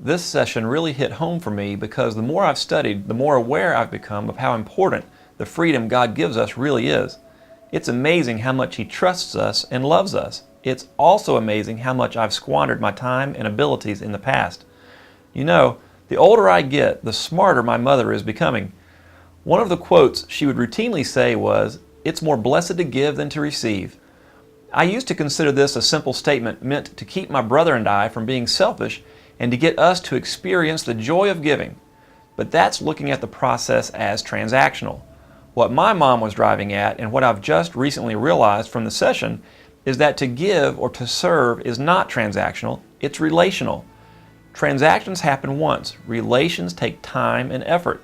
This session really hit home for me because the more I've studied, the more aware I've become of how important the freedom God gives us really is. It's amazing how much He trusts us and loves us. It's also amazing how much I've squandered my time and abilities in the past. You know, the older I get, the smarter my mother is becoming. One of the quotes she would routinely say was, "It's more blessed to give than to receive." I used to consider this a simple statement meant to keep my brother and I from being selfish and to get us to experience the joy of giving. But that's looking at the process as transactional. What my mom was driving at, and what I've just recently realized from the session, is that to give or to serve is not transactional, it's relational. Transactions happen once. Relations take time and effort.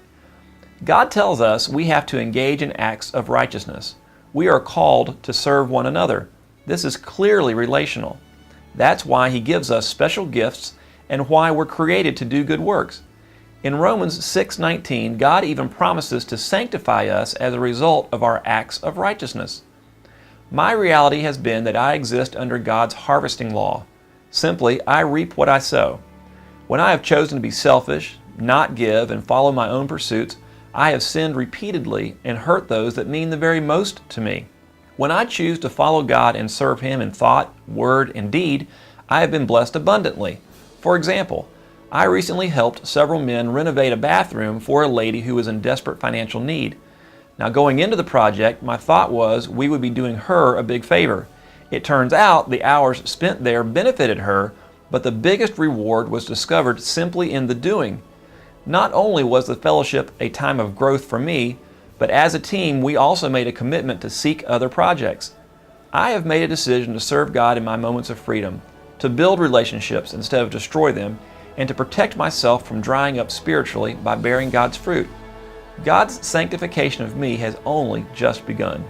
God tells us we have to engage in acts of righteousness. We are called to serve one another. This is clearly relational. That's why He gives us special gifts and why we're created to do good works. In Romans 6:19, God even promises to sanctify us as a result of our acts of righteousness. My reality has been that I exist under God's harvesting law. Simply, I reap what I sow. When I have chosen to be selfish, not give, and follow my own pursuits, I have sinned repeatedly and hurt those that mean the very most to me. When I choose to follow God and serve Him in thought, word, and deed, I have been blessed abundantly. For example, I recently helped several men renovate a bathroom for a lady who was in desperate financial need. Now, going into the project, my thought was we would be doing her a big favor. It turns out the hours spent there benefited her, but the biggest reward was discovered simply in the doing. Not only was the fellowship a time of growth for me, but as a team, we also made a commitment to seek other projects. I have made a decision to serve God in my moments of freedom, to build relationships instead of destroy them, and to protect myself from drying up spiritually by bearing God's fruit. God's sanctification of me has only just begun.